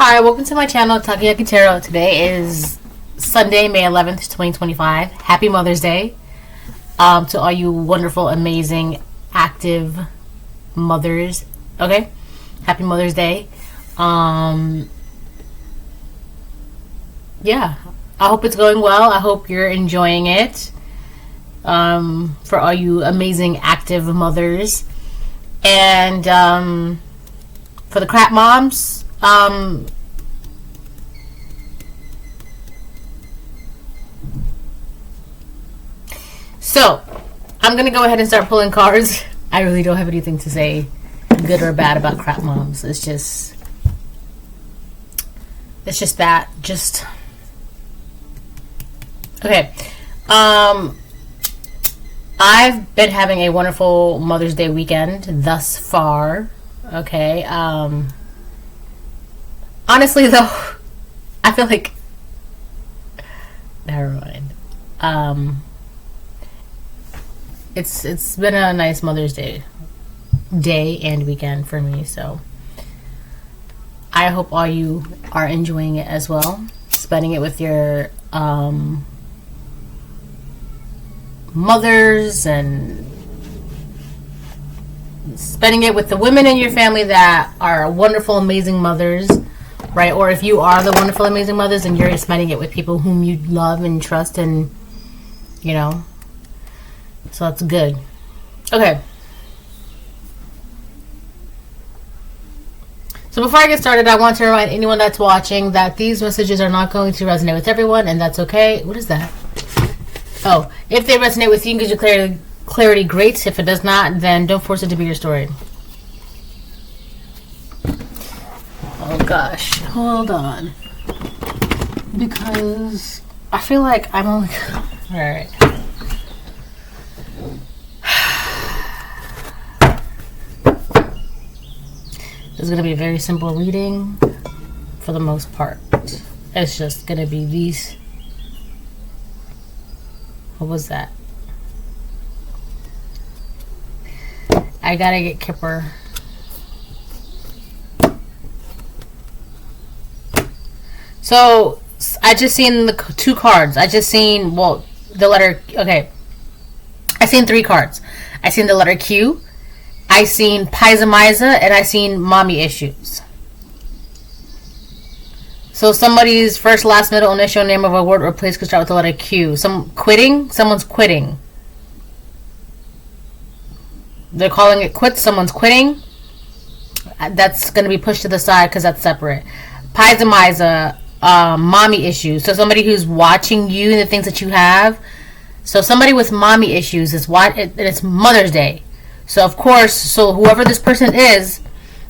Hi, welcome to my channel, Takayaki Tarot. Today is Sunday, May 11th, 2025. Happy Mother's Day to all you wonderful, amazing, active mothers. Okay? Happy Mother's Day. Yeah. I hope it's going well. I hope you're enjoying it. For all you amazing, active mothers. And for the crap moms, so I'm gonna go ahead and start pulling cards. I really don't have anything to say good or bad about crap moms. It's just that okay. I've been having a wonderful Mother's Day weekend thus far. Okay. Honestly, though, I feel like... Never mind. It's been a nice Mother's Day and weekend for me, so I hope all you are enjoying it as well. Spending it with your mothers and spending it with the women in your family that are wonderful, amazing mothers, right? Or if you are the wonderful, amazing mothers and you're spending it with people whom you love and trust, and you know, so that's good. Okay. So before I get started, I want to remind anyone that's watching that these messages are not going to resonate with everyone, and that's okay. What is that? Oh, if they resonate with you and gives you clarity, great. If it does not, then don't force it to be your story. Oh gosh, hold on. Because I feel like I'm only... Alright. This is going to be a very simple reading for the most part. It's just going to be these... What was that? I gotta get Kipper. So, I just seen the two cards. I just seen, well, the letter, okay. I seen three cards. I seen the letter Q. I seen Pizamiza, and I seen mommy issues. So somebody's first, last, middle, initial name of a word or place could start with the letter Q. Someone's quitting. They're calling it quits. Someone's quitting. That's going to be pushed to the side because that's separate. Pizamiza, mommy issues. So somebody who's watching you and the things that you have. So somebody with mommy issues is it's Mother's Day. So of course, so whoever this person is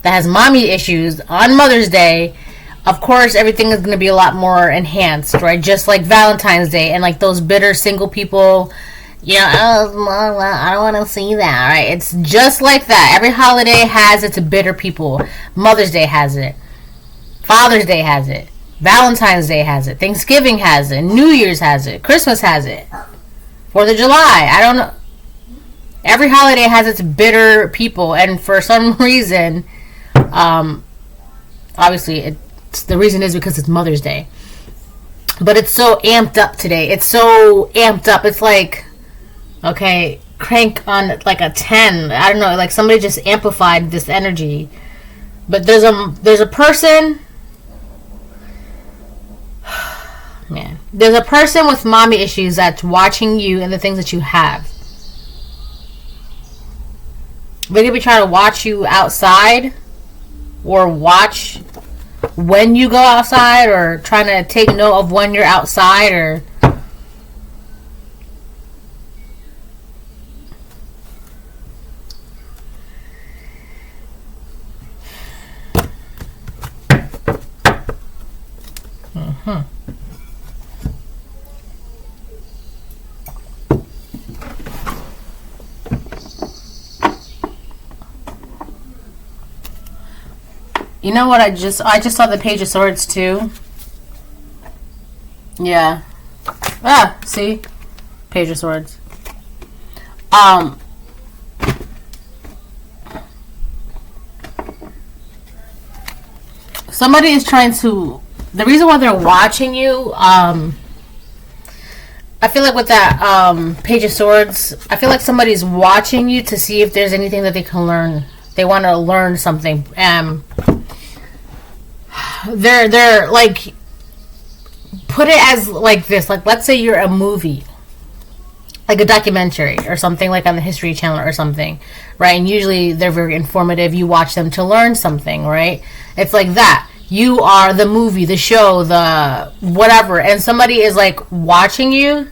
that has mommy issues on Mother's Day, of course, everything is going to be a lot more enhanced, right? Just like Valentine's Day and like those bitter single people, you know, oh, I don't want to see that, right? It's just like that. Every holiday has its bitter people. Mother's Day has it. Father's Day has it. Valentine's Day has it. Thanksgiving has it. New Year's has it. Christmas has it. 4th of July. I don't know. Every holiday has its bitter people, and for some reason, obviously, the reason is because it's Mother's Day. But it's so amped up today. It's so amped up. It's like, okay, crank on like a 10. I don't know, like somebody just amplified this energy. But there's a person, man. There's a person with mommy issues that's watching you and the things that you have. They could be trying to watch you outside, or watch when you go outside, or trying to take note of when you're outside, or you know what? I just saw the Page of Swords too. Yeah. See? Page of Swords. somebody is trying to, the reason why they're watching you, I feel like with that Page of Swords, I feel like somebody's watching you to see if there's anything that they can learn. They want to learn something. They're like, put it as like this. Like, let's say you're a movie, like a documentary or something, like on the History Channel or something, right? And usually they're very informative. You watch them to learn something, right? It's like that. You are the movie, the show, the whatever, and somebody is like watching you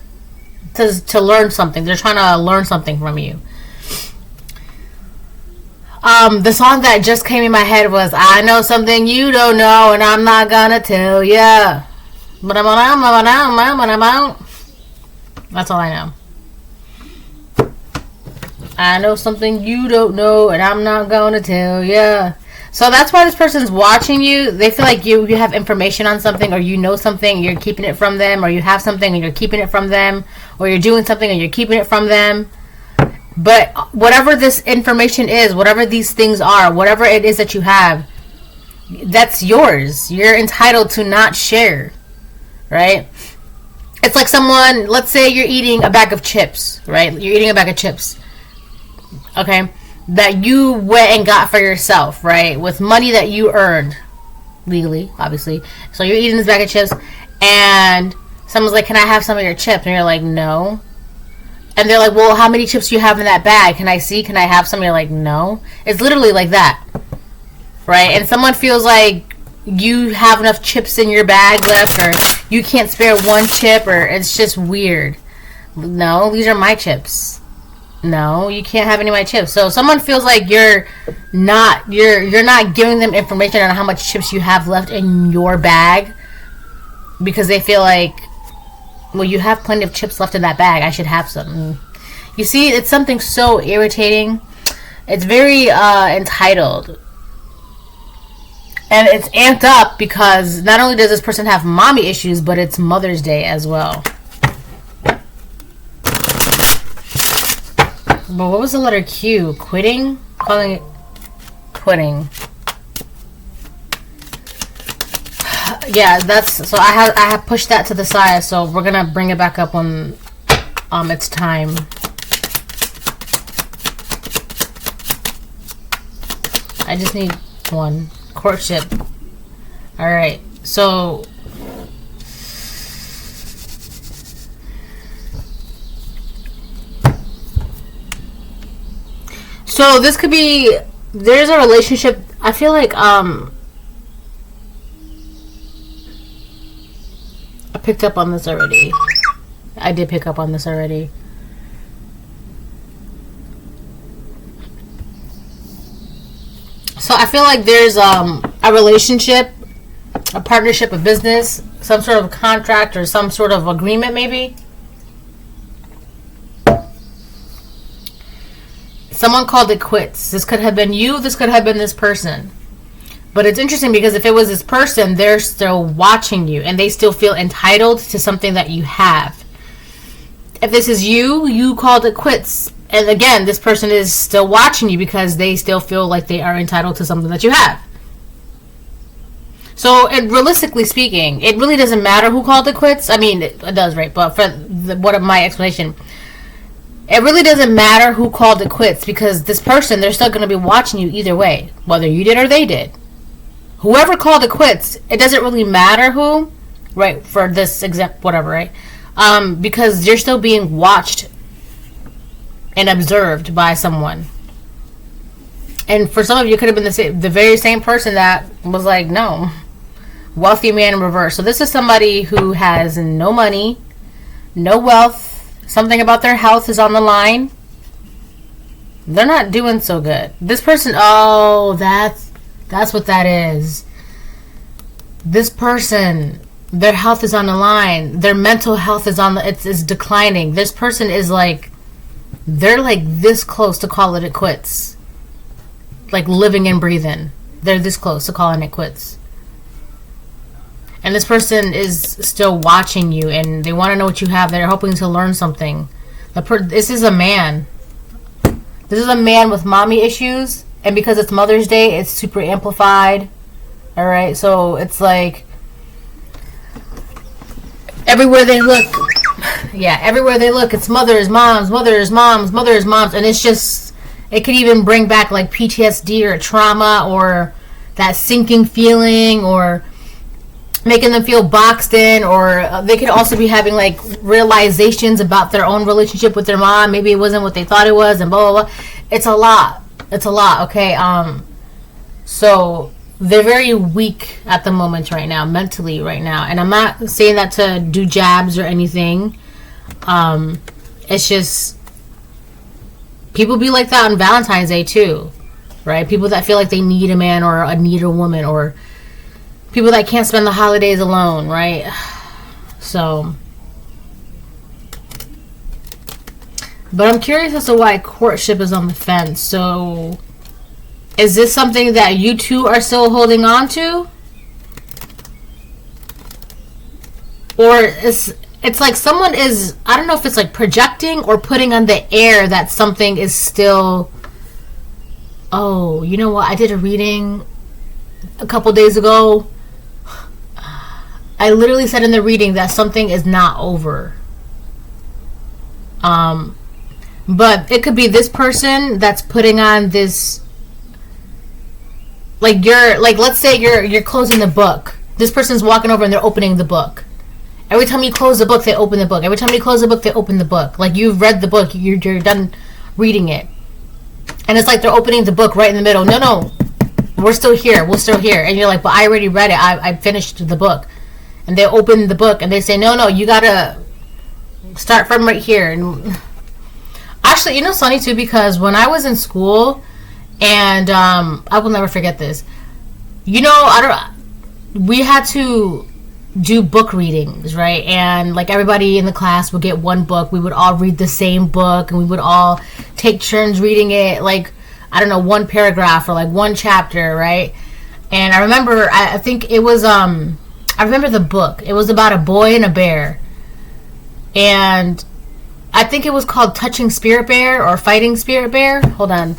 to learn something. They're trying to learn something from you. The song that just came in my head was "I Know Something You Don't Know, and I'm Not Gonna Tell Ya." That's all I know. I know something you don't know, and I'm not gonna tell ya. So that's why this person's watching you. They feel like you have information on something, or you know something, you're keeping it from them, or you have something and you're keeping it from them, or you're doing something and you're keeping it from them. But whatever this information is, whatever these things are, whatever it is that you have, that's yours. You're entitled to not share, right? It's like someone, let's say you're eating a bag of chips, right? You're eating a bag of chips, okay, that you went and got for yourself, right? With money that you earned legally, obviously. So you're eating this bag of chips, and someone's like, "Can I have some of your chips?" And you're like, "No." And they're like, "Well, how many chips do you have in that bag? Can I see? Can I have some?" And you're like, "No." It's literally like that, right? And someone feels like you have enough chips in your bag left, or you can't spare one chip, or it's just weird. No, these are my chips. No, you can't have any of my chips. So someone feels like you're not giving them information on how much chips you have left in your bag, because they feel like, well, you have plenty of chips left in that bag, I should have some. You see, it's something so irritating. It's very entitled. And it's amped up because not only does this person have mommy issues, but it's Mother's Day as well. But what was the letter Q? Quitting? Calling it quitting. Yeah, that's, so I have pushed that to the side, so we're gonna bring it back up when it's time. I just need one. Courtship. Alright, so this could be, there's a relationship, I feel like I picked up on this already. I did pick up on this already. So I feel like there's a relationship, a partnership, a business, some sort of contract or some sort of agreement maybe. Someone called it quits. This could have been you, this could have been this person. But it's interesting because if it was this person, they're still watching you and they still feel entitled to something that you have. If this is you, you called it quits. And again, this person is still watching you because they still feel like they are entitled to something that you have. So, and realistically speaking, it really doesn't matter who called it quits. I mean, it does, right? But for my explanation, it really doesn't matter who called it quits because this person, they're still going to be watching you either way, whether you did or they did. Whoever called it quits, it doesn't really matter who, right? For this example, whatever, right? Because you're still being watched and observed by someone. And for some of you, it could have been the very same person that was like, no. Wealthy man in reverse. So this is somebody who has no money, no wealth. Something about their health is on the line. They're not doing so good. This person, oh, that's what that is. This person, their health is on the line. Their mental health is it's declining. This person is like, they're like this close to calling it quits. Like living and breathing. They're this close to calling it quits. And this person is still watching you and they want to know what you have. They're hoping to learn something. This is a man. This is a man with mommy issues. And because it's Mother's Day, it's super amplified. All right, so it's like everywhere they look, yeah, everywhere they look, it's mothers, moms, mothers, moms, mothers, moms, and it's just, it could even bring back like PTSD or trauma or that sinking feeling, or making them feel boxed in, or they could also be having like realizations about their own relationship with their mom. Maybe it wasn't what they thought it was, and blah blah blah. It's a lot. It's a lot. Okay. So they're very weak at the moment right now, mentally right now, and I'm not saying that to do jabs or anything. It's just people be like that on Valentine's Day too, right? People that feel like they need a man or need a woman, or people that can't spend the holidays alone, right? So, but I'm curious as to why courtship is on the fence. So, is this something that you two are still holding on to? Or it's like someone is, I don't know if it's like projecting or putting on the air that something is still, oh, you know what? I did a reading a couple days ago. I literally said in the reading that something is not over. But it could be this person that's putting on this, like you're, like let's say you're closing the book. This person's walking over and they're opening the book. Every time you close the book, they open the book. Every time you close the book, they open the book. Like you've read the book, you're done reading it. And it's like they're opening the book right in the middle. No, we're still here. We're still here. And you're like, but I already read it. I finished the book. And they open the book and they say, no, you gotta start from right here. And actually, you know, it's funny too, because when I was in school, and I will never forget this. You know, we had to do book readings, right? And like everybody in the class would get one book. We would all read the same book, and we would all take turns reading it, like, I don't know, one paragraph or like one chapter, right? And I remember, I think it was, I remember the book. It was about a boy and a bear. And I think it was called Touching Spirit Bear or Fighting Spirit Bear. Hold on.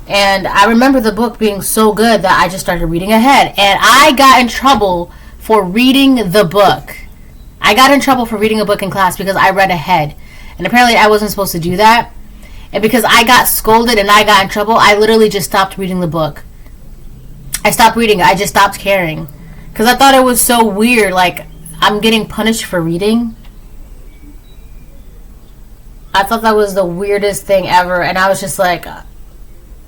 And I remember the book being so good that I just started reading ahead. And I got in trouble for reading the book. I got in trouble for reading a book in class because I read ahead. And apparently I wasn't supposed to do that. And because I got scolded and I got in trouble, I literally just stopped reading the book. I stopped reading it. I just stopped caring. Because I thought it was so weird. Like, I'm getting punished for reading. I thought that was the weirdest thing ever. And I was just like,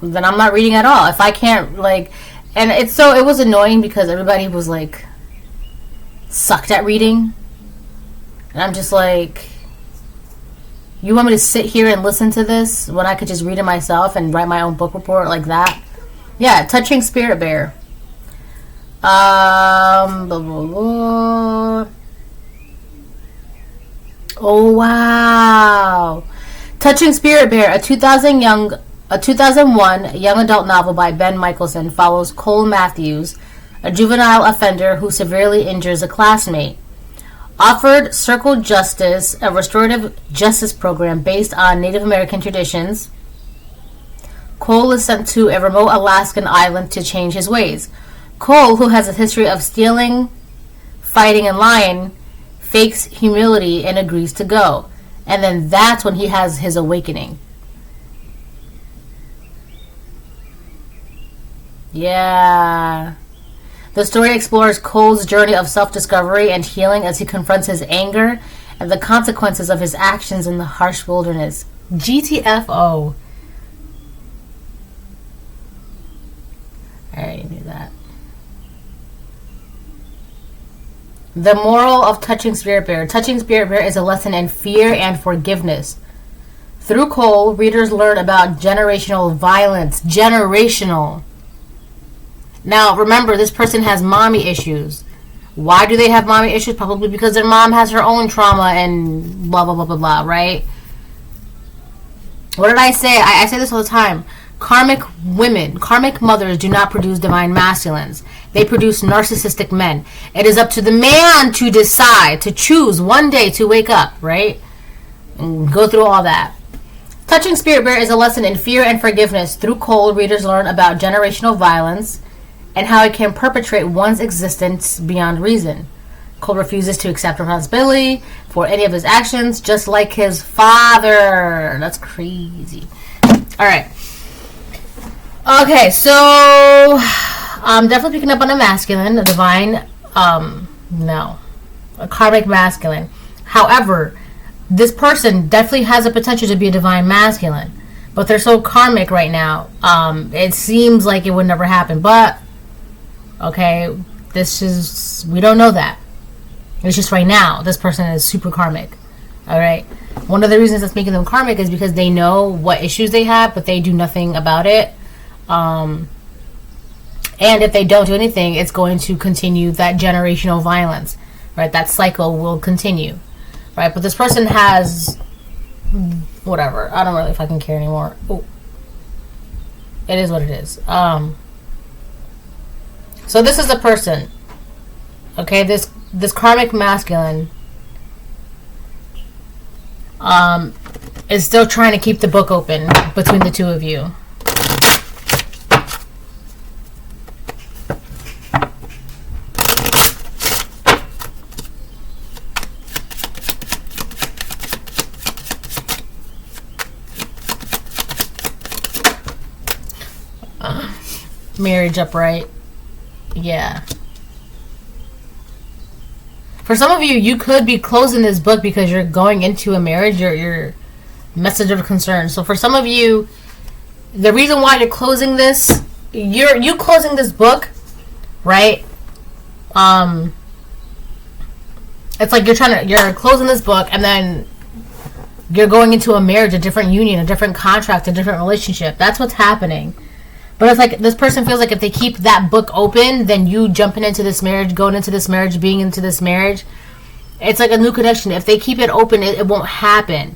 then I'm not reading at all. If I can't, like... And it was annoying because everybody was, like, sucked at reading. And I'm just like, you want me to sit here and listen to this when I could just read it myself and write my own book report like that? Yeah, Touching Spirit Bear. Blah, blah, blah. Oh, wow. Touching Spirit Bear, a 2001 young adult novel by Ben Michelson, follows Cole Matthews, a juvenile offender who severely injures a classmate. Offered Circle Justice, a restorative justice program based on Native American traditions, Cole is sent to a remote Alaskan island to change his ways. Cole, who has a history of stealing, fighting, and lying, fakes humility and agrees to go. And then that's when he has his awakening. Yeah. The story explores Cole's journey of self-discovery and healing as he confronts his anger and the consequences of his actions in the harsh wilderness. GTFO. I already knew that. The moral of Touching Spirit Bear. Touching Spirit Bear is a lesson in fear and forgiveness. Through Cole, readers learn about generational violence. Generational. Now, remember, this person has mommy issues. Why do they have mommy issues? Probably because their mom has her own trauma and blah, blah, blah, blah, blah, right? What did I say? I say this all the time. Karmic women, karmic mothers do not produce divine masculines. They produce narcissistic men. It is up to the man to decide, to choose one day to wake up, right? And go through all that. Touching Spirit Bear is a lesson in fear and forgiveness. Through Cole, readers learn about generational violence and how it can perpetuate one's existence beyond reason. Cole refuses to accept responsibility for any of his actions, just like his father. That's crazy. Alright. Okay, so I'm definitely picking up on a masculine, a divine, no. A karmic masculine. However, this person definitely has the potential to be a divine masculine. But they're so karmic right now. It seems like it would never happen. But, okay, we don't know that. It's just right now, this person is super karmic. Alright? One of the reasons that's making them karmic is because they know what issues they have, but they do nothing about it. And if they don't do anything, it's going to continue that generational violence. Right? That cycle will continue. Right? But this person has... whatever. I don't really fucking care anymore. Ooh. It is what it is. So this is the person. Okay? This karmic masculine is still trying to keep the book open between the two of you. Marriage upright. Yeah. For some of you, you could be closing this book because you're going into a marriage, your message of concern. So for some of you, the reason why you're closing this, you closing this book, right? It's like you're closing this book and then you're going into a marriage, a different union, a different contract, a different relationship. That's what's happening. But it's like this person feels like if they keep that book open, then you jumping into this marriage, going into this marriage, being into this marriage, it's like a new connection. If they keep it open, it won't happen.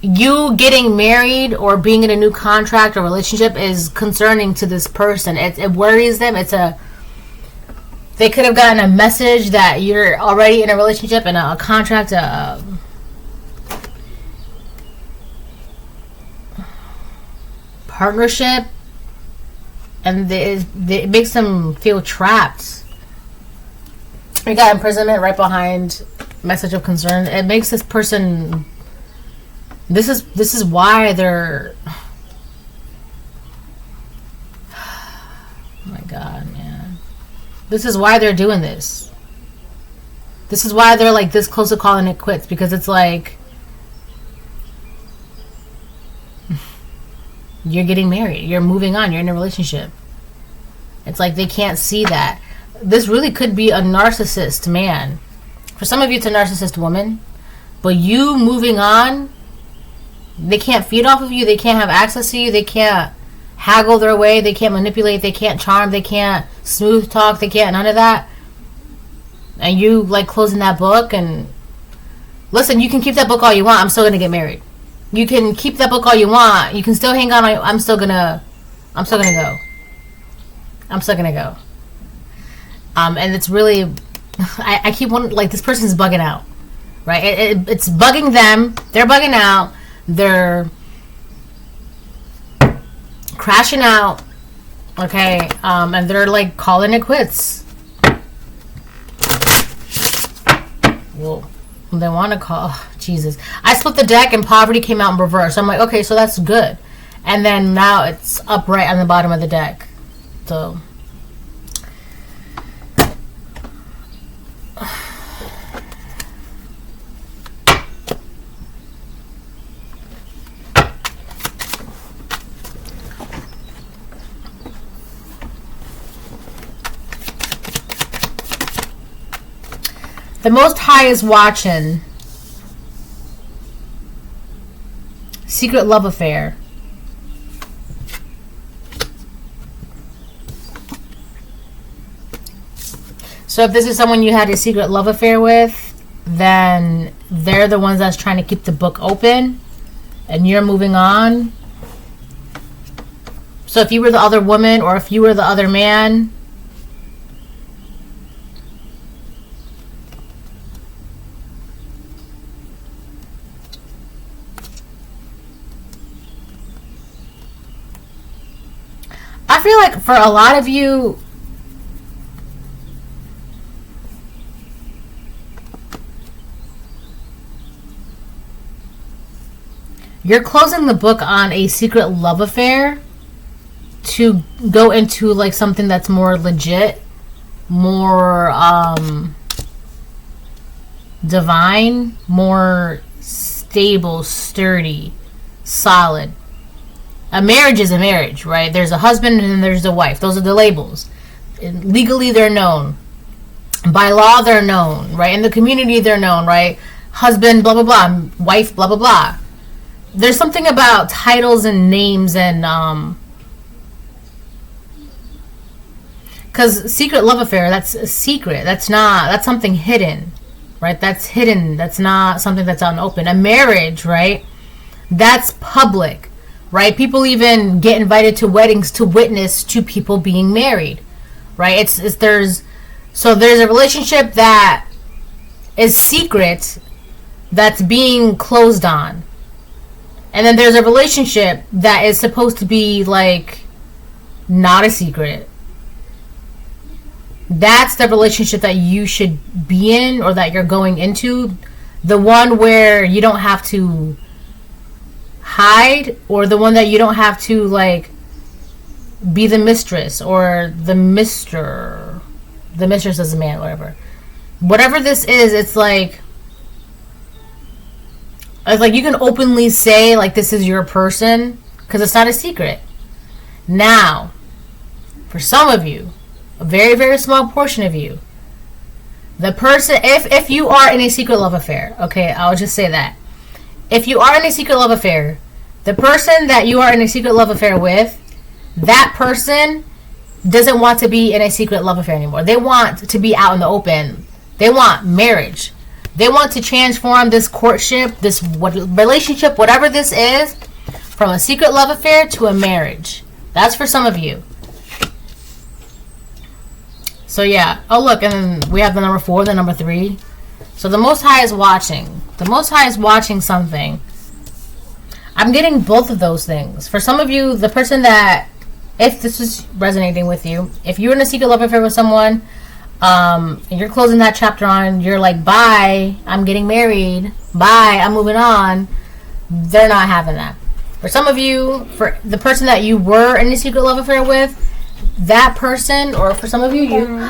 You getting married or being in a new contract or relationship is concerning to this person. It worries them. They could have gotten a message that you're already in a relationship and a contract, partnership, and it makes them feel trapped. We got imprisonment right behind message of concern. It makes this person, this is why they're, oh my god, man, this is why they're doing this. This is why they're like this close to calling it quits, because it's like you're getting married, you're moving on, you're in a relationship. It's like they can't see that. This really could be a narcissist man. For some of you, it's a narcissist woman. But you moving on, they can't feed off of you, they can't have access to you, they can't haggle their way, they can't manipulate, they can't charm, they can't smooth talk, they can't none of that. And you like closing that book. And listen, you can keep that book all you want, I'm still gonna get married. You can keep that book all you want. You can still hang on. I'm still gonna go. And it's really, I keep wanting, like, this person's bugging out, right? It's bugging them. They're bugging out. They're crashing out. Okay, and they're like calling it quits. Whoa. They want to call, oh, Jesus. I split the deck and poverty came out in reverse. I'm like, okay, so that's good. And then now it's upright on the bottom of the deck. So the Most High is watching. Secret love affair. So if this is someone you had a secret love affair with, then they're the ones that's trying to keep the book open and you're moving on. So if you were the other woman or if you were the other man, feel like for a lot of you, you're closing the book on a secret love affair to go into like something that's more legit, more divine, more stable, sturdy, solid. A marriage is a marriage, right? There's a husband and then there's a wife. Those are the labels. Legally, they're known. By law, they're known, right? In the community, they're known, right? Husband, blah, blah, blah. Wife, blah, blah, blah. There's something about titles and names and, because secret love affair, that's a secret. That's something hidden, right? That's hidden. That's not something that's out in the open. A marriage, right? That's public. Right? People even get invited to weddings to witness to people being married. Right? There's a relationship that is secret that's being closed on. And then there's a relationship that is supposed to be like not a secret. That's the relationship that you should be in or that you're going into. The one where you don't have to hide, or the one that you don't have to like be the mistress or the mister. The mistress is a man, whatever this is. It's like you can openly say like this is your person because it's not a secret. Now, for some of you, a very, very small portion of you, the person, if you are in a secret love affair, okay, I'll just say that. If you are in a secret love affair, the person that you are in a secret love affair with, that person doesn't want to be in a secret love affair anymore. They want to be out in the open. They want marriage. They want to transform this courtship, this relationship, whatever this is, from a secret love affair to a marriage. That's for some of you. So yeah. Oh look, and then we have the number 4, the number 3. So the Most High is watching. The Most High is watching something. I'm getting both of those things. For some of you, the person that, if this is resonating with you, if you're in a secret love affair with someone, and you're closing that chapter on, you're like, bye, I'm getting married, bye, I'm moving on, they're not having that. For some of you, for the person that you were in a secret love affair with, that person, or for some of you,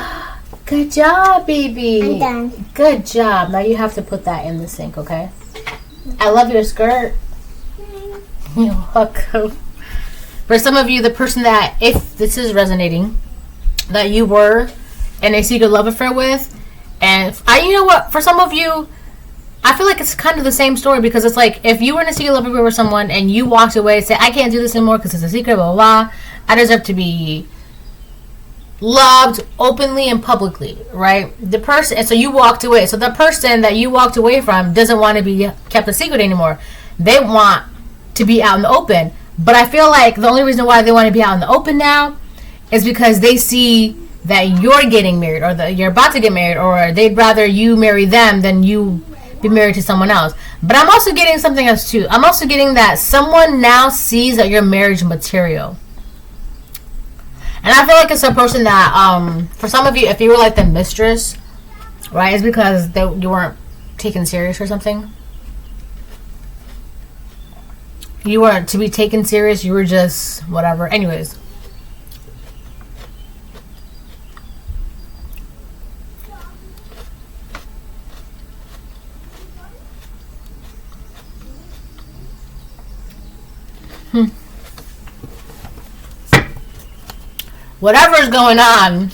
good job, baby. I'm done. Good job. Now you have to put that in the sink, okay? I love your skirt. You're welcome. For some of you, the person that, if this is resonating, that you were in a secret love affair with, and you know what? For some of you, I feel like it's kind of the same story, because it's like if you were in a secret love affair with someone and you walked away and said, I can't do this anymore because it's a secret, blah, blah, blah. I deserve to be loved openly and publicly, right? The person, and so you walked away. So the person that you walked away from doesn't want to be kept a secret anymore. They want to be out in the open. But I feel like the only reason why they want to be out in the open now is because they see that you're getting married, or that you're about to get married, or they'd rather you marry them than you be married to someone else. But I'm also getting something else too. I'm also getting that someone now sees that you're marriage material. And I feel like it's a person that, for some of you, if you were like the mistress, right, it's because you weren't taken serious or something. You weren't to be taken serious. You were just whatever. Anyways. Whatever's going on,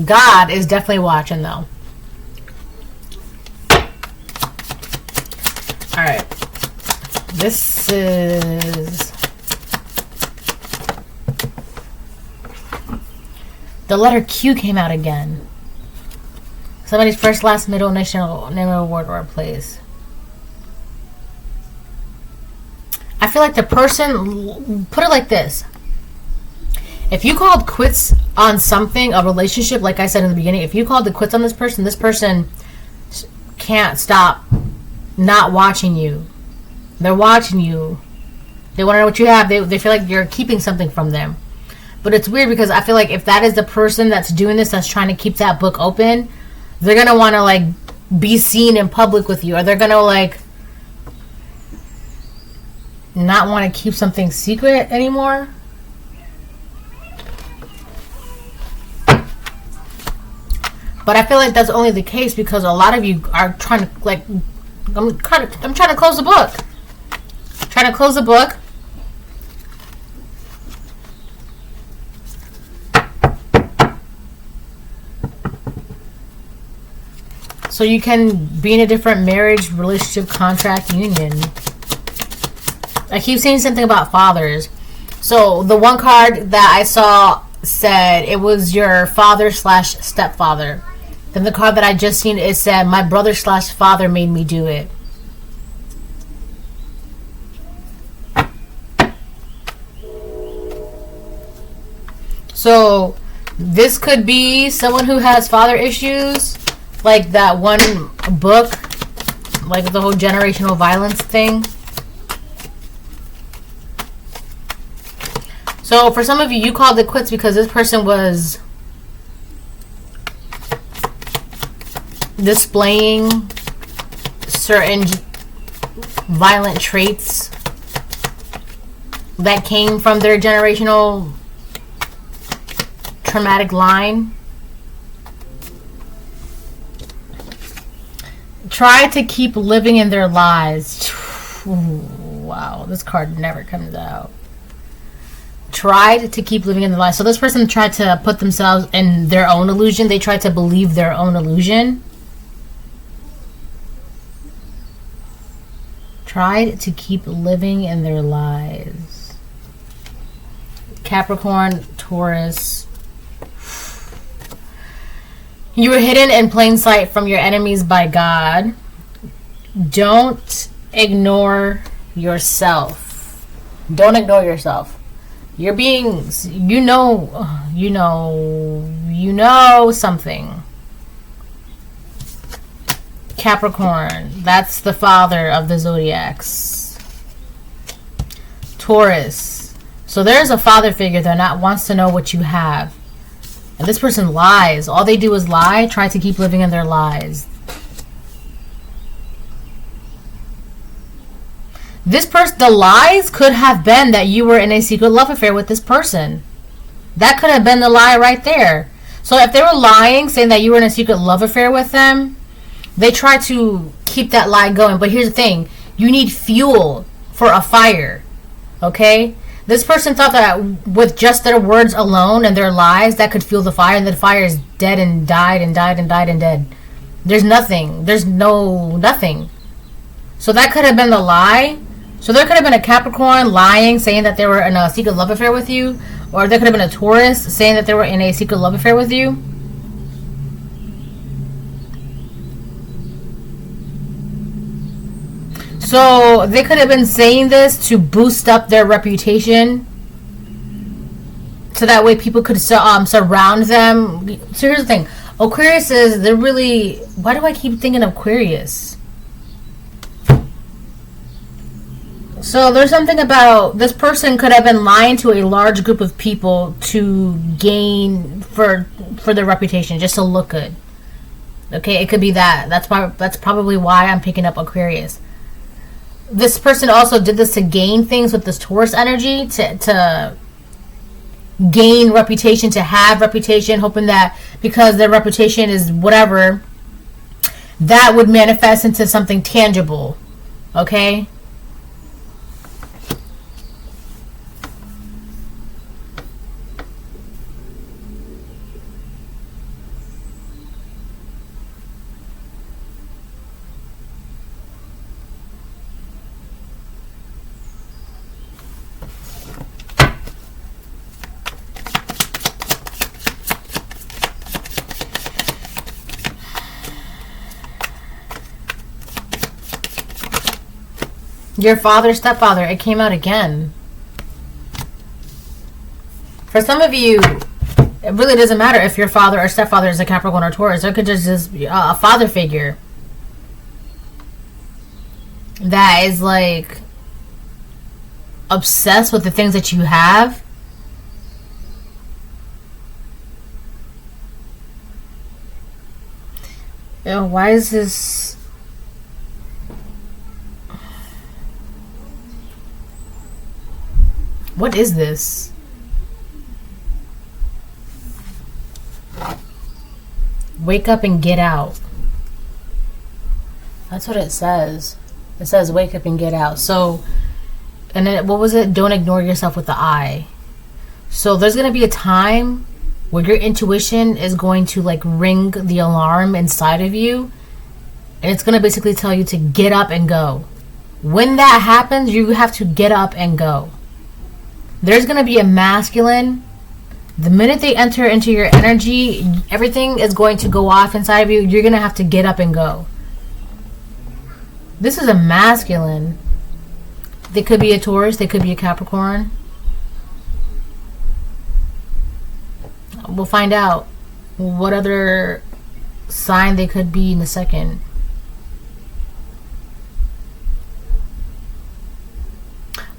God is definitely watching, though. Alright. This is the letter Q came out again. Somebody's first, last, middle, initial, name of a word or a place. I feel like the person, put it like this. If you called quits on something, a relationship, like I said in the beginning, if you called it quits on this person can't stop not watching you. They're watching you. They want to know what you have. They feel like you're keeping something from them. But it's weird because I feel like if that is the person that's doing this, that's trying to keep that book open, they're going to want to, like, be seen in public with you. Or they're going to, like, not want to keep something secret anymore. But I feel like that's only the case because a lot of you are trying to, like, I'm trying to close the book. Trying to close the book. So you can be in a different marriage, relationship, contract, union. I keep saying something about fathers. So the one card that I saw said it was your father/stepfather. Then the card that I just seen, it said my brother/father made me do it. So this could be someone who has father issues, like that one book, like the whole generational violence thing. So for some of you, you called it quits because this person was displaying certain violent traits that came from their generational traumatic line. Try to keep living in their lies. Wow, this card never comes out. Tried to keep living in their lies. So this person tried to put themselves in their own illusion. They tried to believe their own illusion. Tried to keep living in their lies. Capricorn, Taurus. You were hidden in plain sight from your enemies by God. Don't ignore yourself. Don't ignore yourself. You're being, you know something. Capricorn, that's the father of the zodiacs. Taurus, so there's a father figure that wants to know what you have. And this person lies. All they do is lie, try to keep living in their lies. This person, the lies could have been that you were in a secret love affair with this person. That could have been the lie right there. So if they were lying, saying that you were in a secret love affair with them, they try to keep that lie going. But here's the thing. You need fuel for a fire. Okay? This person thought that with just their words alone and their lies, that could fuel the fire. And the fire is dead and died and died and died and dead. There's nothing. There's nothing. So that could have been the lie. So there could have been a Capricorn lying, saying that they were in a secret love affair with you. Or there could have been a Taurus saying that they were in a secret love affair with you. So they could have been saying this to boost up their reputation. So that way people could surround them. So here's the thing. Aquarius is, they're really... Why do I keep thinking of Aquarius? So there's something about this person could have been lying to a large group of people to gain for their reputation, just to look good. Okay, it could be that. That's probably why I'm picking up Aquarius. This person also did this to gain things with this Taurus energy, to gain reputation, to have reputation, hoping that because their reputation is whatever, that would manifest into something tangible. Okay? Your father, stepfather, it came out again. For some of you, it really doesn't matter if your father or stepfather is a Capricorn or Taurus. There could just be a father figure that is like obsessed with the things that you have. Why is this? What is this? Wake up and get out. That's what it says. It says wake up and get out. So, and then what was it? Don't ignore yourself with the eye. So there's going to be a time where your intuition is going to like ring the alarm inside of you. And it's going to basically tell you to get up and go. When that happens, you have to get up and go. There's going to be a masculine. The minute they enter into your energy, everything is going to go off inside of you. You're going to have to get up and go. This is a masculine. They could be a Taurus. They could be a Capricorn. We'll find out what other sign they could be in a second.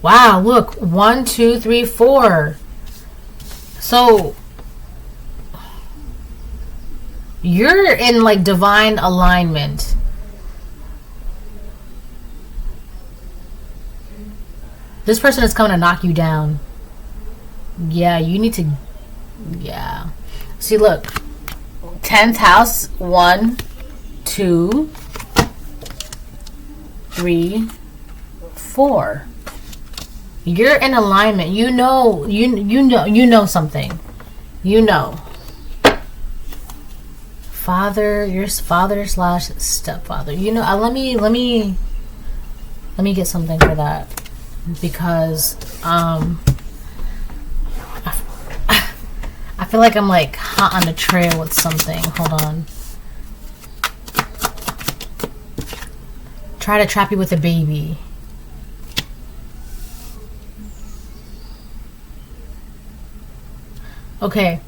Wow, look. 1, 2, 3, 4. So you're in like divine alignment. This person is coming to knock you down. Yeah, you need to. Yeah. See, look. 10th house. 1, 2, 3, 4. You're in alignment. You know something. You know. Father, your father / stepfather. You know, let me get something for that. Because I feel like I'm like hot on the trail with something. Hold on. Try to trap you with a baby. Okay,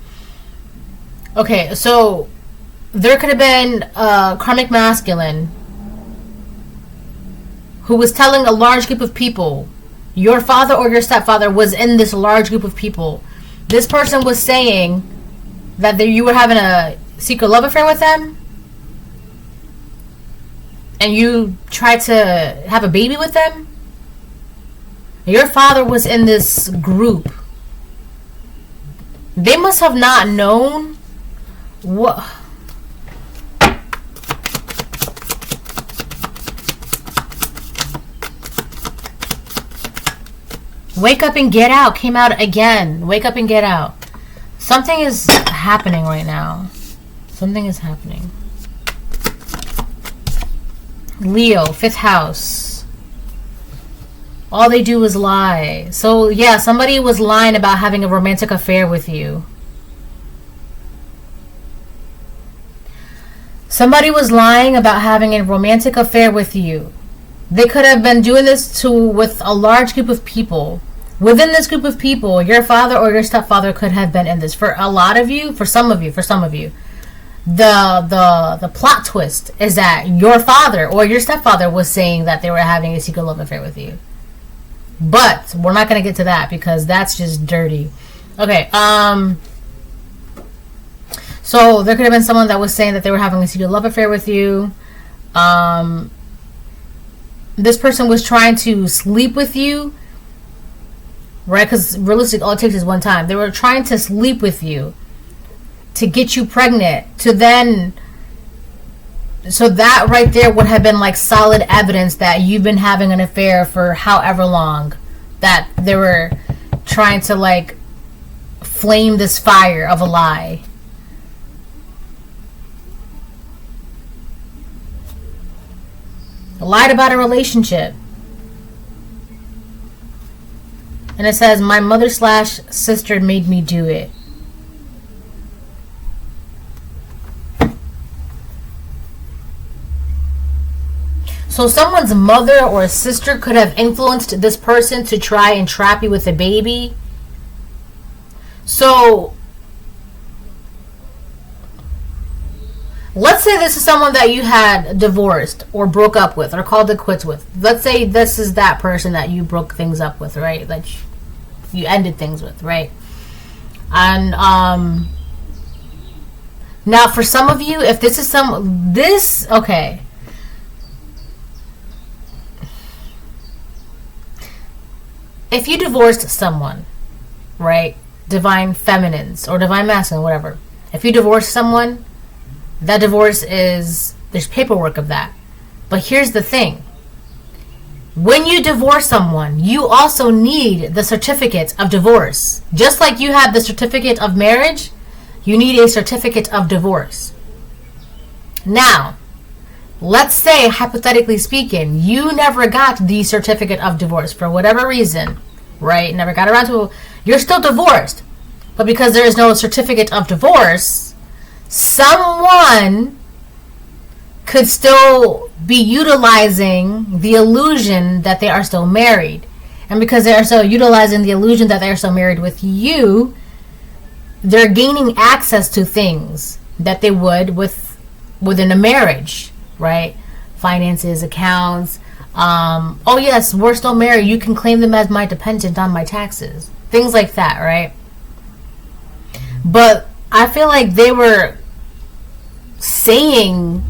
so there could have been a karmic masculine who was telling a large group of people, your father or your stepfather was in this large group of people. This person was saying that you were having a secret love affair with them, and you tried to have a baby with them. Your father was in this group. They must have not known what. Wake up and get out came out again. Wake up and get out. Something is happening right now. Something is happening. Leo, 5th house. All they do is lie. So, yeah, somebody was lying about having a romantic affair with you. Somebody was lying about having a romantic affair with you. They could have been doing this with a large group of people. Within this group of people, your father or your stepfather could have been in this. For a lot of you, for some of you, the plot twist is that your father or your stepfather was saying that they were having a secret love affair with you. But we're not going to get to that because that's just dirty. Okay, so there could have been someone that was saying that they were having a secret love affair with you. This person was trying to sleep with you, right? Because realistically, all it takes is one time. They were trying to sleep with you to get you pregnant, to then... So that right there would have been like solid evidence that you've been having an affair for however long. That they were trying to like flame this fire of a lie. Lied about a relationship. And it says, my mother / sister made me do it. So someone's mother or sister could have influenced this person to try and trap you with a baby. So let's say this is someone that you had divorced or broke up with or called it quits with. Let's say this is that person that you broke things up with, right? That you ended things with, right? And Now, for some of you, if this is okay. If you divorced someone, right? Divine feminines or divine masculine, whatever. If you divorce someone, that divorce there's paperwork of that. But here's the thing. When you divorce someone, you also need the certificate of divorce. Just like you have the certificate of marriage, you need a certificate of divorce. Now, let's say, hypothetically speaking, you never got the certificate of divorce for whatever reason, right? Never got around to it. You're still divorced. But because there is no certificate of divorce, someone could still be utilizing the illusion that they are still married. And because they are still utilizing the illusion that they are still married with you, they're gaining access to things that they would within a marriage, right? Finances, accounts. Oh yes, we're still married. You can claim them as my dependent on my taxes. Things like that, right? But I feel like they were saying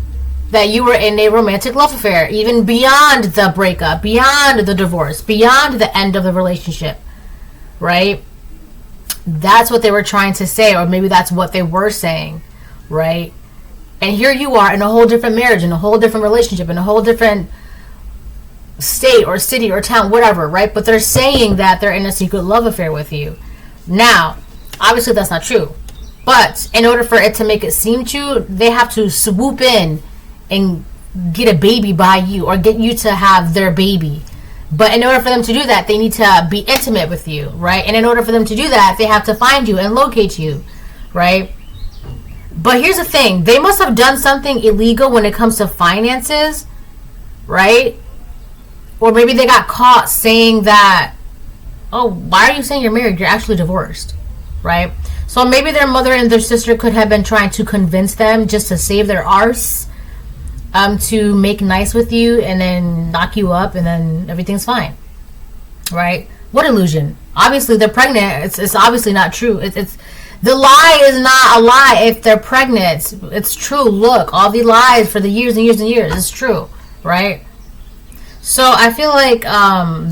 that you were in a romantic love affair, even beyond the breakup, beyond the divorce, beyond the end of the relationship, right? That's what they were trying to say, or maybe that's what they were saying, right? And here you are in a whole different marriage, in a whole different relationship, in a whole different state or city or town, whatever, right? But they're saying that they're in a secret love affair with you. Now, obviously that's not true. But in order for it to make it seem true, they have to swoop in and get a baby by you, or get you to have their baby. But in order for them to do that, they need to be intimate with you, right? And in order for them to do that, they have to find you and locate you, right? But here's the thing. They must have done something illegal when it comes to finances, right? Or maybe they got caught saying that, oh, why are you saying you're married? You're actually divorced, right? So maybe their mother and their sister could have been trying to convince them just to save their arse, to make nice with you and then knock you up and then everything's fine, right? What illusion? Obviously they're pregnant. It's obviously not true. It's the lie is not a lie. If they're pregnant, it's true. Look, all the lies for the years and years and years, it's true, right? So I feel like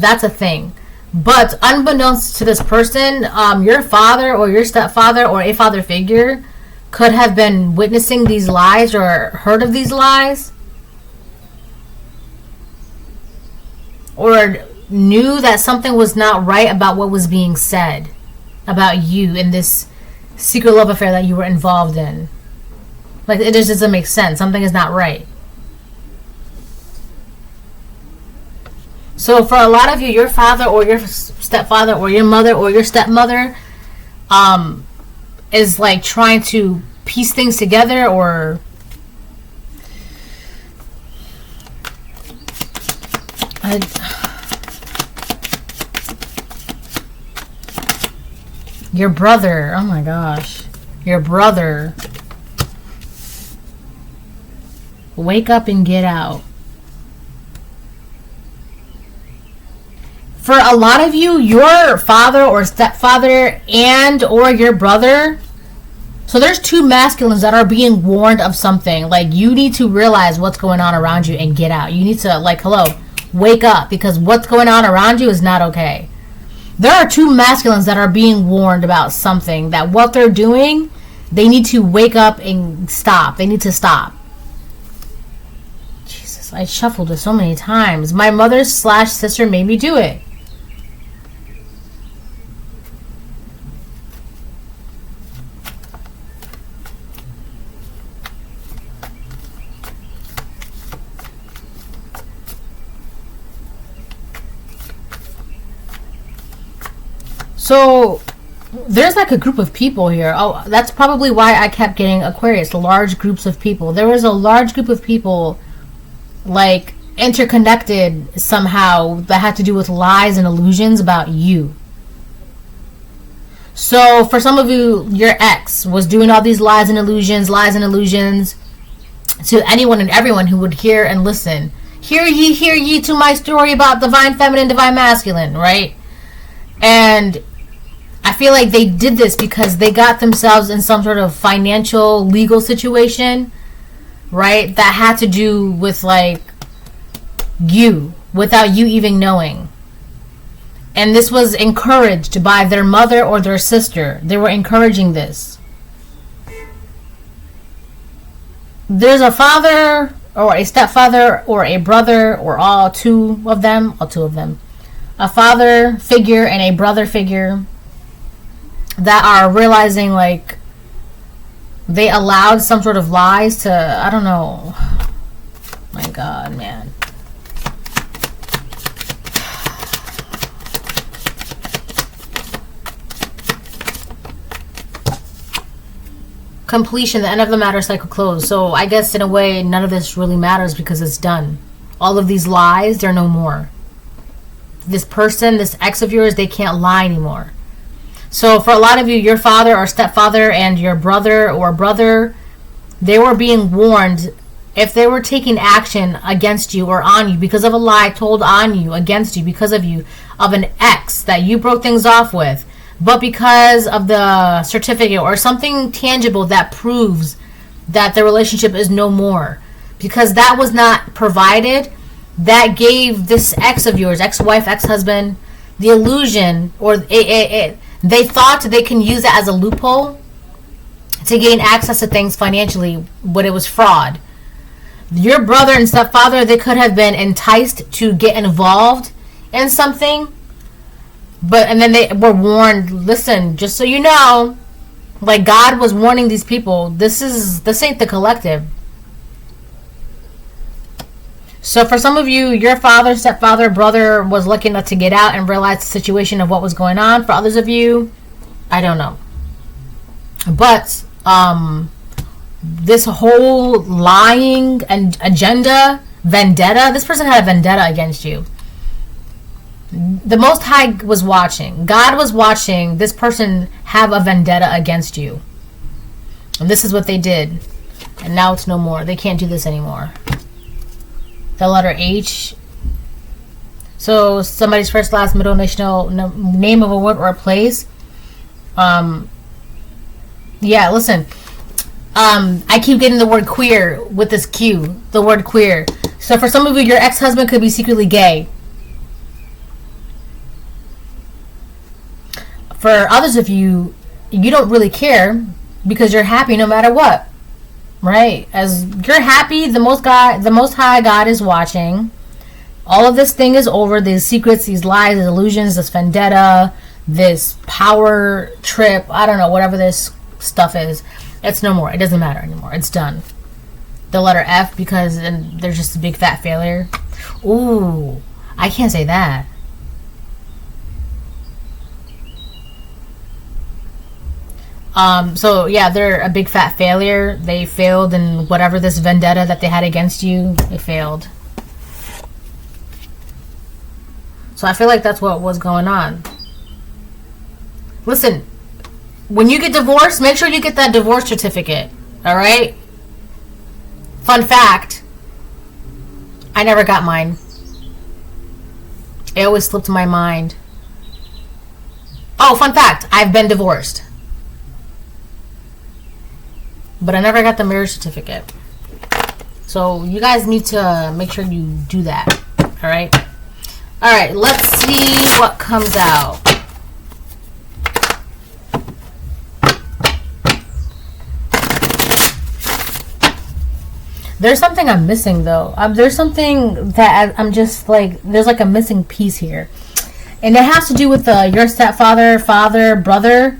that's a thing. But unbeknownst to this person, your father or your stepfather or a father figure could have been witnessing these lies or heard of these lies, or knew that something was not right about what was being said about you in this secret love affair that you were involved in. Like, it just doesn't make sense. Something is not right. So for a lot of you, your father or your stepfather or your mother or your stepmother is like trying to piece things together, or your brother. Oh my gosh, your brother. Wake up and get out. For a lot of you, your father or stepfather and or your brother, so there's two masculines that are being warned of something. Like, you need to realize what's going on around you and get out. You need to, like, hello, wake up, because what's going on around you is not okay. There are two masculines that are being warned about something, that what they're doing, they need to wake up and stop. They need to stop. Jesus, I shuffled it so many times. My mother / sister made me do it. So there's like a group of people here. Oh, that's probably why I kept getting Aquarius, large groups of people. There was a large group of people, like, interconnected somehow, that had to do with lies and illusions about you. So for some of you, your ex was doing all these lies and illusions to anyone and everyone who would hear and listen. Hear ye to my story about divine feminine, divine masculine, right? And I feel like they did this because they got themselves in some sort of financial, legal situation, right? That had to do with like you, without you even knowing. And this was encouraged by their mother or their sister. They were encouraging this. There's a father or a stepfather or a brother or all two of them. A father figure and a brother figure that are realizing like they allowed some sort of lies to, I don't know. My God, man. Completion, the end of the matter cycle closed. So I guess in a way none of this really matters because it's done. All of these lies, they're no more. This person, this ex of yours, they can't lie anymore. So for a lot of you, your father or stepfather and your brother or brother, they were being warned if they were taking action against you or on you because of a lie told on you, against you, because of you, of an ex that you broke things off with, but because of the certificate or something tangible that proves that the relationship is no more, because that was not provided, that gave this ex of yours, ex-wife, ex-husband, the illusion, or they thought they can use it as a loophole to gain access to things financially, but it was fraud. Your brother and stepfather, they could have been enticed to get involved in something, and then they were warned, listen, just so you know, like God was warning these people, this ain't the collective. So for some of you, your father, stepfather, brother was lucky enough to get out and realize the situation of what was going on. For others of you, I don't know. But this whole lying and agenda, vendetta, this person had a vendetta against you. The Most High was watching. God was watching this person have a vendetta against you. And this is what they did. And now it's no more. They can't do this anymore. The letter H. So somebody's first, last, middle, initial, name of a word or a place. Yeah, listen. I keep getting the word queer with this Q. The word queer. So for some of you, your ex-husband could be secretly gay. For others of you, you don't really care because you're happy no matter what. Right? As you're happy, the Most High God is watching. All of this thing is over. These secrets, these lies, these illusions, this vendetta, this power trip, I don't know, whatever this stuff is. It's no more. It doesn't matter anymore. It's done. The letter F, because there's just a big fat failure. Ooh, I can't say that. So yeah, they're a big fat failure. They failed in whatever this vendetta that they had against you, they failed. So I feel like that's what was going on. Listen, when you get divorced, make sure you get that divorce certificate. Alright? Fun fact, I never got mine. It always slipped my mind. Oh, fun fact, I've been divorced. But I never got the marriage certificate. So you guys need to make sure you do that. Alright? Alright, let's see what comes out. There's something I'm missing though. There's something that I'm just like, there's like a missing piece here. And it has to do with your stepfather, father, brother.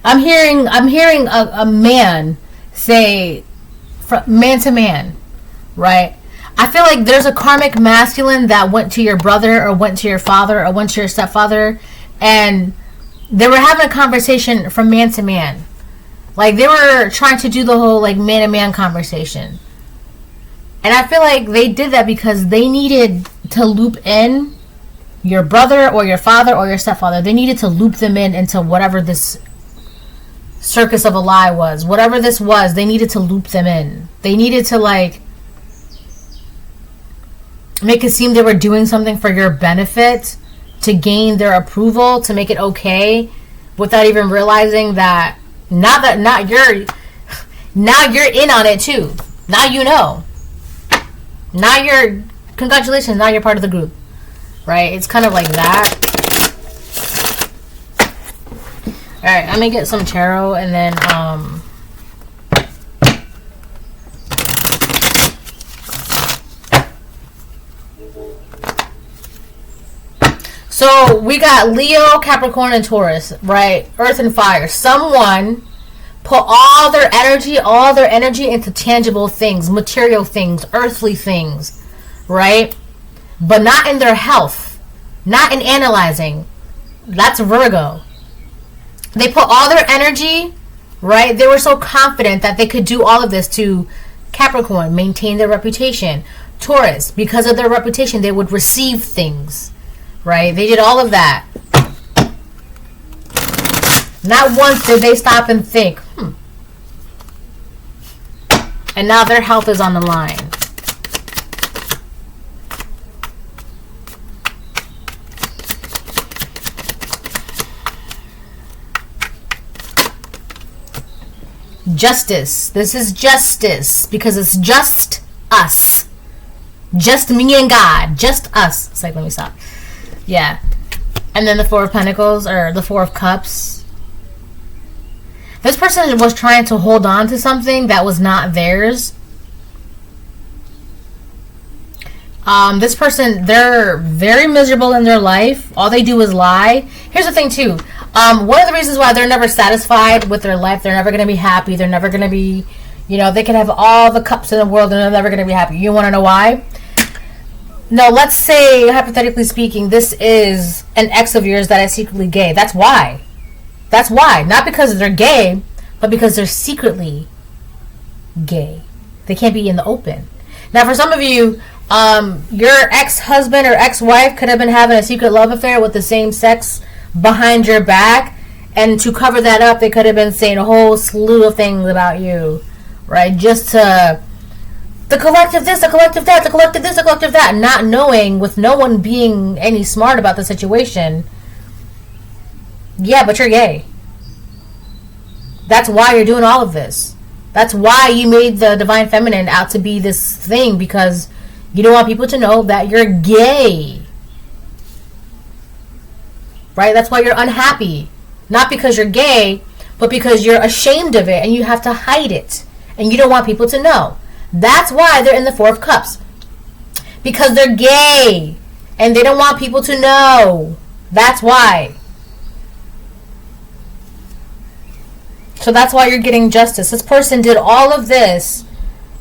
I'm hearing a man say, man to man, right? I feel like there's a karmic masculine that went to your brother or went to your father or went to your stepfather, and they were having a conversation from man to man. Like they were trying to do the whole like man to man conversation. And I feel like they did that because they needed to loop in your brother or your father or your stepfather. They needed to loop them in into whatever this circus of a lie was. Whatever this was, they needed to loop them in. They needed to like make it seem they were doing something for your benefit, to gain their approval, to make it okay, without even realizing that now you're in on it too. Now you know. Congratulations, now you're part of the group. Right? It's kind of like that. Alright, I'm gonna get some tarot and then so we got Leo, Capricorn, and Taurus, right? Earth and fire. Someone put all their energy into tangible things, material things, earthly things, right? But not in their health, not in analyzing. That's Virgo. They put all their energy, right? They were so confident that they could do all of this to Capricorn, maintain their reputation. Taurus, because of their reputation, they would receive things. Right? They did all of that. Not once did they stop and think, And now their health is on the line. Justice. This is justice because it's just us. Just me and God. Just us. It's like, let me stop. Yeah. And then the Four of Pentacles, or the Four of Cups. This person was trying to hold on to something that was not theirs. This person, they're very miserable in their life. All they do is lie. Here's the thing, too. One of the reasons why they're never satisfied with their life, they're never going to be happy, they're never going to be, they can have all the cups in the world and they're never going to be happy. You want to know why? No, let's say, hypothetically speaking, this is an ex of yours that is secretly gay. That's why. That's why. Not because they're gay, but because they're secretly gay. They can't be in the open. Now, for some of you, your ex-husband or ex-wife could have been having a secret love affair with the same sex behind your back. And to cover that up, they could have been saying a whole slew of things about you. Right? Just to... the collective this, the collective that, the collective this, the collective that. Not knowing, with no one being any smart about the situation. Yeah, but you're gay. That's why you're doing all of this. That's why you made the Divine Feminine out to be this thing. Because you don't want people to know that you're gay. Right? That's why you're unhappy. Not because you're gay, but because you're ashamed of it and you have to hide it. And you don't want people to know. That's why they're in the Four of Cups. Because they're gay. And they don't want people to know. That's why. So that's why you're getting justice. This person did all of this.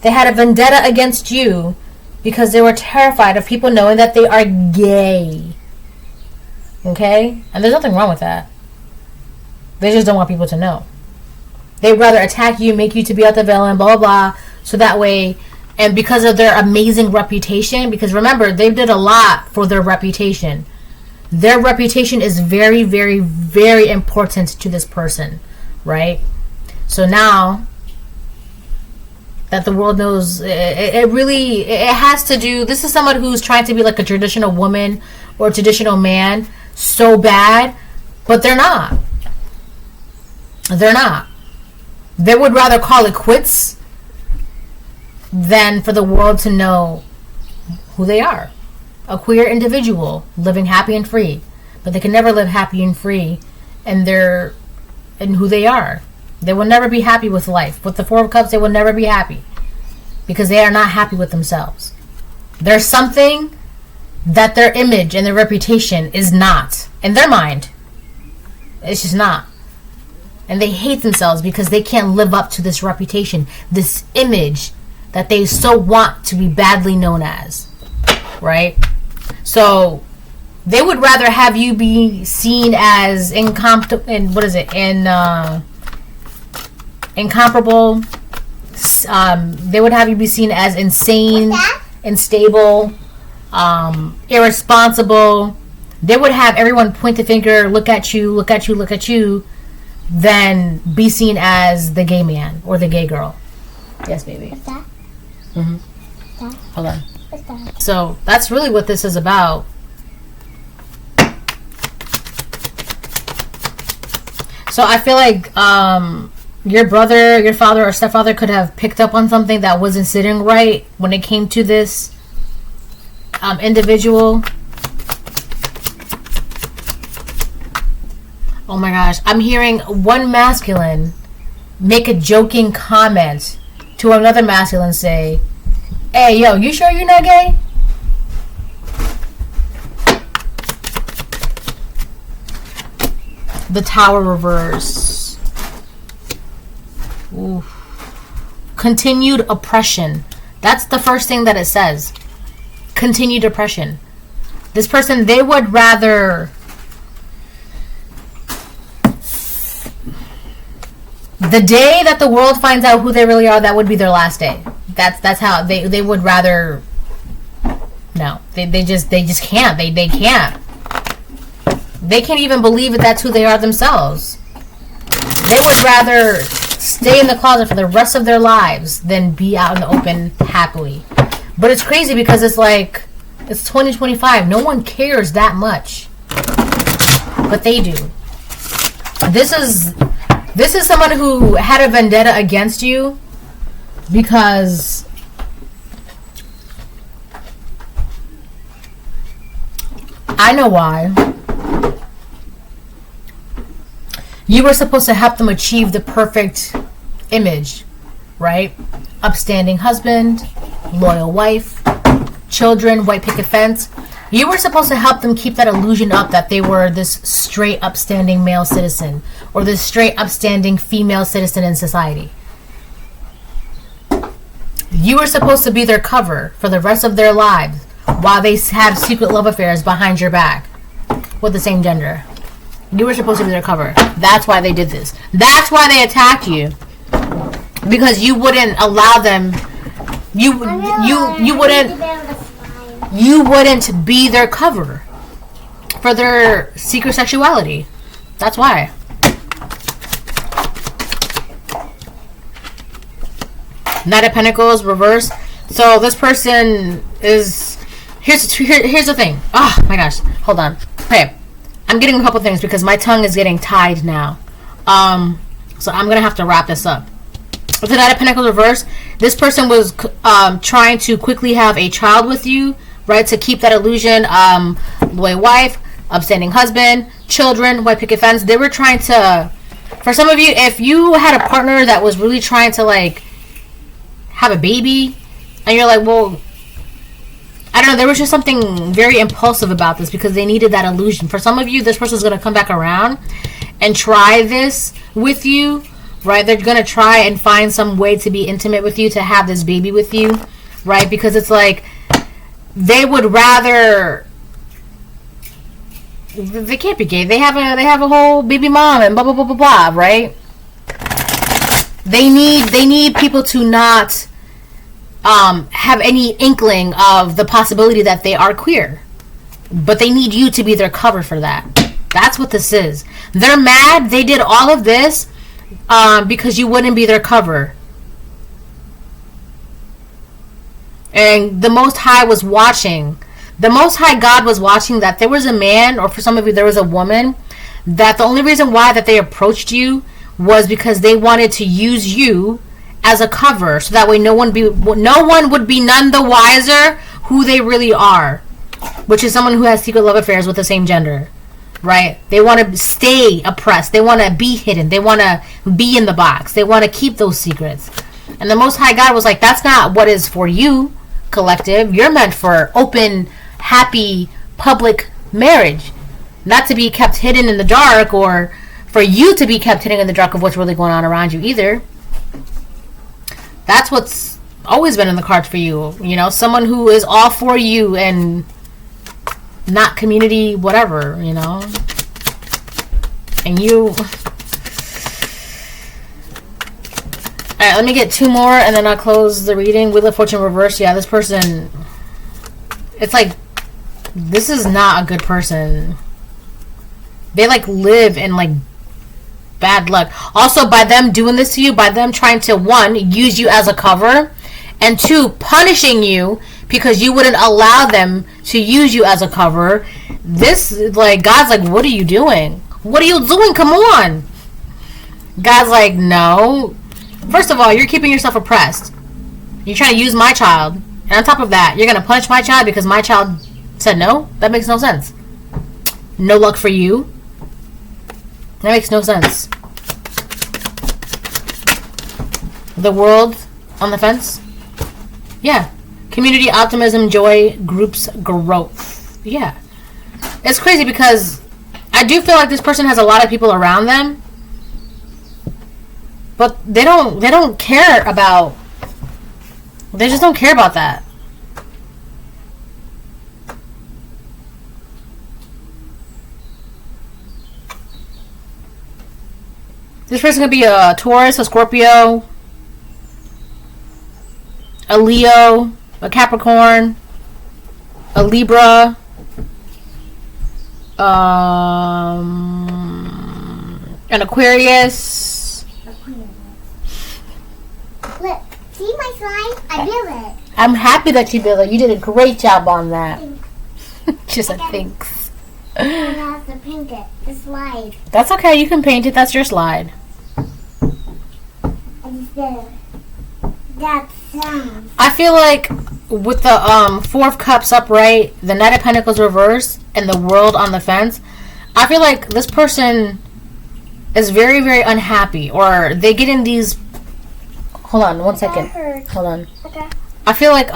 They had a vendetta against you because they were terrified of people knowing that they are gay. Okay? And there's nothing wrong with that. They just don't want people to know. They'd rather attack you, make you to be out the villain, blah, blah, blah. So that way, and because of their amazing reputation, because remember, they did a lot for their reputation. Their reputation is very, very, very important to this person, right? So now that the world knows, it has to do, this is someone who's trying to be like a traditional woman or a traditional man so bad, but they're not. They're not. They would rather call it quits than for the world to know who they are. A queer individual living happy and free. But they can never live happy and free in who they are. They will never be happy with life. With the Four of Cups, they will never be happy. Because they are not happy with themselves. There's something that their image and their reputation is not. In their mind. It's just not. And they hate themselves because they can't live up to this reputation. This image that they so want to be badly known as. Right? So they would rather have you be seen as incomparable. They would have you be seen as insane, unstable, irresponsible. They would have everyone point the finger, look at you, look at you, look at you, than be seen as the gay man or the gay girl. Yes, baby. What's that? Mm-hmm. Hold on. So that's really what this is about. So I feel like your brother, your father, or stepfather could have picked up on something that wasn't sitting right when it came to this individual. Oh my gosh. I'm hearing one masculine make a joking comment to another masculine, say, "Hey, yo, you sure you're not gay?" The Tower reverse. Ooh. Continued oppression. That's the first thing that it says. Continued oppression. This person, they would rather... The day that the world finds out who they really are, that would be their last day. That's how they would rather... No. They just can't. They can't. They can't even believe that that's who they are themselves. They would rather stay in the closet for the rest of their lives than be out in the open happily. But it's crazy because it's like, it's 2025. No one cares that much. But they do. This is someone who had a vendetta against you because I know why. You were supposed to help them achieve the perfect image, right? Upstanding husband, loyal wife, children, white picket fence. You were supposed to help them keep that illusion up that they were this straight upstanding male citizen or this straight upstanding female citizen in society. You were supposed to be their cover for the rest of their lives while they have secret love affairs behind your back with the same gender. You were supposed to be their cover. That's why they did this. That's why they attacked you. Because you wouldn't allow them. You wouldn't be their cover for their secret sexuality. That's why. Knight of Pentacles reverse. So this person is. Here's the thing. Oh my gosh. Hold on. Okay. I'm getting a couple things because my tongue is getting tied now. So I'm going to have to wrap this up. With the Knight of Pentacles reverse, this person was trying to quickly have a child with you, right? To keep that illusion. Loyal wife, upstanding husband, children, white picket fence. They were trying to... For some of you, if you had a partner that was really trying to, like, have a baby, and you're like, well... I don't know, there was just something very impulsive about this because they needed that illusion. For some of you, this person's going to come back around and try this with you, right? They're going to try and find some way to be intimate with you, to have this baby with you, right? Because it's like, they would rather... They can't be gay. They have a whole baby mom and blah, blah, blah, blah, blah, right? They need people to not... have any inkling of the possibility that they are queer. But they need you to be their cover for that. That's what this is. They're mad they did all of this because you wouldn't be their cover. And the Most High was watching. The Most High God was watching that there was a man, or for some of you there was a woman, that the only reason why that they approached you was because they wanted to use you as a cover, so that way no one would be none the wiser who they really are, which is someone who has secret love affairs with the same gender, right? They want to stay oppressed. They want to be hidden. They want to be in the box. They want to keep those secrets. And the Most High God was like, that's not what is for you, collective. You're meant for open, happy, public marriage, not to be kept hidden in the dark, or for you to be kept hidden in the dark of what's really going on around you either. That's what's always been in the cards for you. You know, someone who is all for you and not community whatever, you know. And you... Alright, let me get two more and then I'll close the reading. Wheel of Fortune reverse. Yeah, this person... It's like... This is not a good person. They, like, live in, like... bad luck. Also, by them doing this to you, by them trying to, one, use you as a cover, and two, punishing you because you wouldn't allow them to use you as a cover. This, like, God's like, what are you doing? What are you doing? Come on. God's like, no. First of all, you're keeping yourself oppressed. You're trying to use my child. And on top of that, you're going to punish my child because my child said no? That makes no sense. No luck for you. That makes no sense. The world on the fence? Yeah. Community optimism, joy, groups, growth. Yeah. It's crazy because I do feel like this person has a lot of people around them, but they don't care about, they just don't care about that. This person could be a Taurus, a Scorpio, a Leo, a Capricorn, a Libra, an Aquarius. Look, see my slide? I built it. I'm happy that you built it. You did a great job on that. Just a thanks. I have to paint it. The slide. That's okay. You can paint it. That's your slide. I just did it. That sounds. I feel like with the Four of Cups upright, the Knight of Pentacles reversed, and the World on the fence, I feel like this person is very, very unhappy, or they get in these. Hold on, 1 second. Hold on. Okay. I feel like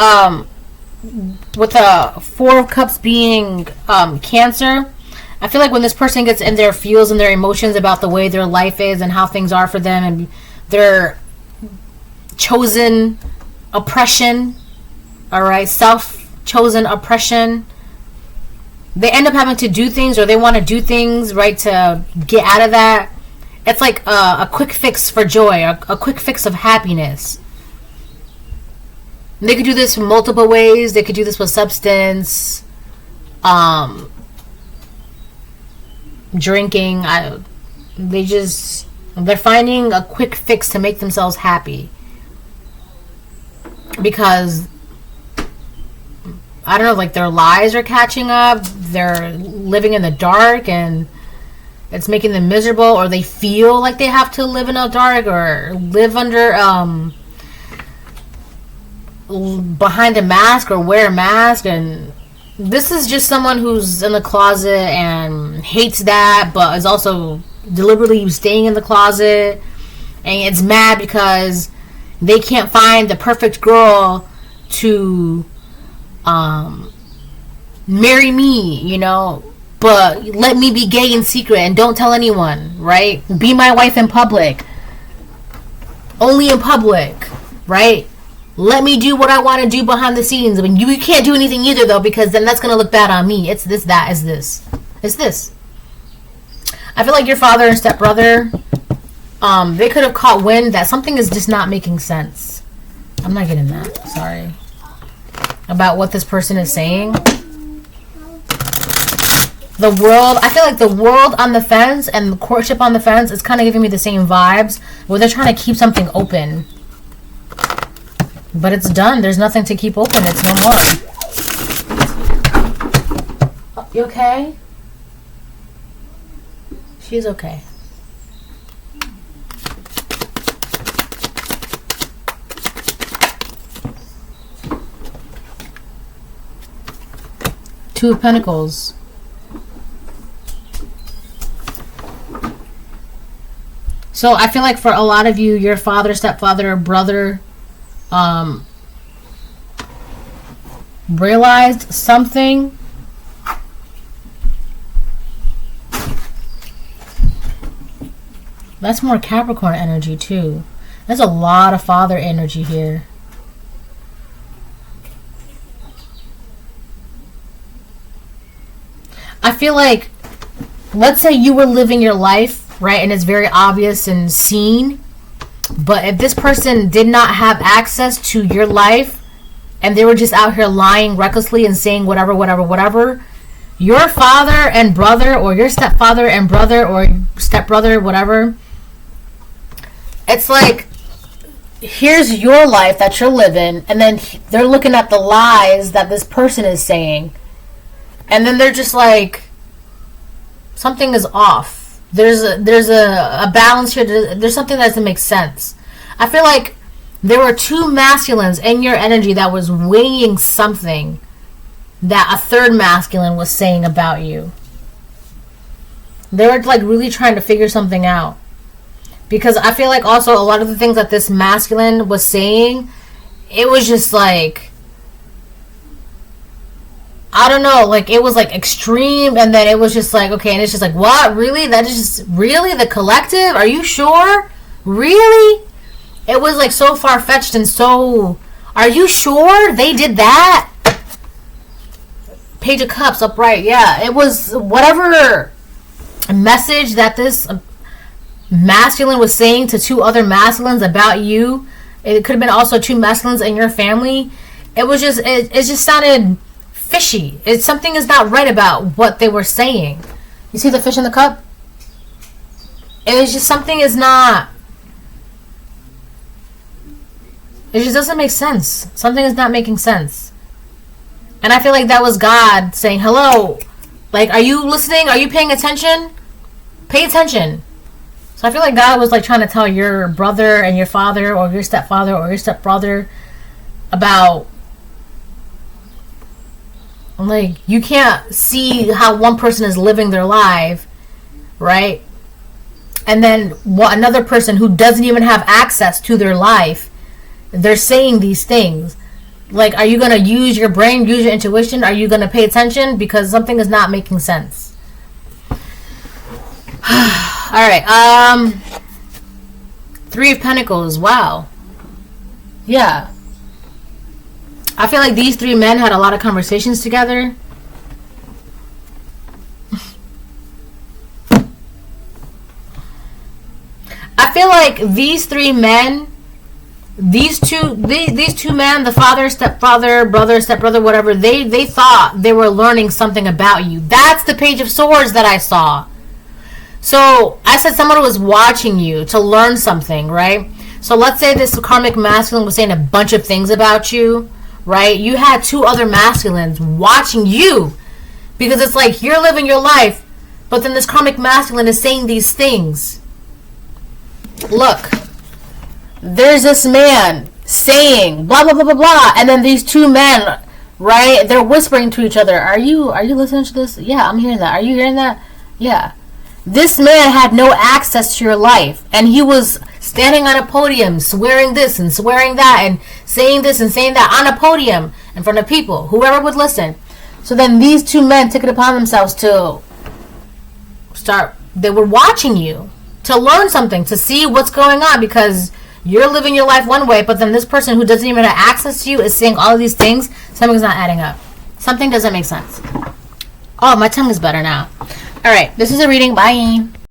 with the Four of Cups being Cancer, I feel like when this person gets in their feels and their emotions about the way their life is and how things are for them and their chosen oppression, all right, self-chosen oppression, they end up having to do things, or they want to do things, right, to get out of that. It's like a quick fix for joy, a quick fix of happiness. They could do this in multiple ways. They could do this with substance, drinking. They're finding a quick fix to make themselves happy. Because, I don't know, like their lies are catching up. They're living in the dark and it's making them miserable, or they feel like they have to live in the dark or live under, behind a mask or wear a mask. And this is just someone who's in the closet and hates that, but is also deliberately staying in the closet, and it's mad because they can't find the perfect girl to marry me, you know, but let me be gay in secret and don't tell anyone, right? Be my wife in public, only in public, right? Let me do what I want to do behind the scenes. I mean, you can't do anything either, though, because then that's going to look bad on me. It's this, that, is this. It's this. I feel like your father and stepbrother, they could have caught wind that something is just not making sense. I'm not getting that. Sorry. About what this person is saying. The world, I feel like the world on the fence and the courtship on the fence is kind of giving me the same vibes, where they're trying to keep something open. But it's done. There's nothing to keep open. It's no more. You okay? She's okay. Two of Pentacles. So I feel like for a lot of you, your father, stepfather, brother, realized something. That's more Capricorn energy too. There's a lot of father energy here. I feel like, let's say you were living your life, right, and it's very obvious and seen, but if this person did not have access to your life and they were just out here lying recklessly and saying whatever, your father and brother, or your stepfather and brother, or stepbrother, whatever, it's like here's your life that you're living, and then they're looking at the lies that this person is saying, and then they're just like, something is off. There's a balance here. There's something that doesn't make sense. I feel like there were two masculines in your energy that was weighing something that a third masculine was saying about you. They were like really trying to figure something out. Because I feel like also a lot of the things that this masculine was saying, it was just like, I don't know, like it was like extreme, and then it was just like, okay, and it's just like, what? Really? That is just, really? The collective? Are you sure? Really? It was like so far-fetched and so, are you sure they did that? Page of Cups upright, yeah. It was whatever message that this masculine was saying to two other masculines about you. It could have been also two masculines in your family. It was just, it just sounded fishy. Something is not right about what they were saying. You see the fish in the cup? It was just, something is not, it just doesn't make sense. Something is not making sense. And I feel like that was God saying, hello, like, are you listening? Are you paying attention? Pay attention. So I feel like God was like trying to tell your brother and your father or your stepfather or your stepbrother about, like, you can't see how one person is living their life, right? And then another person who doesn't even have access to their life, they're saying these things. Like, are you going to use your brain, use your intuition? Are you going to pay attention? Because something is not making sense. Alright, Three of Pentacles, wow. Yeah. I feel like these three men had a lot of conversations together. I feel like these three men, these two men, the father, stepfather, brother, stepbrother, whatever, they thought they were learning something about you. That's the Page of Swords that I saw. So I said someone was watching you to learn something, right? So let's say this karmic masculine was saying a bunch of things about you, right? You had two other masculines watching you, because it's like you're living your life, but then this karmic masculine is saying these things. Look, there's this man saying blah blah blah blah blah, and then these two men, right? They're whispering to each other. Are you listening to this? Yeah, I'm hearing that. Are you hearing that? Yeah. This man had no access to your life, and he was standing on a podium swearing this and swearing that and saying this and saying that on a podium in front of people, whoever would listen. So then these two men took it upon themselves to start, they were watching you to learn something, to see what's going on, because you're living your life one way, but then this person who doesn't even have access to you is saying all of these things. Something's not adding up. Something doesn't make sense. Oh, my tongue is better now. Alright, this is a reading. Bye.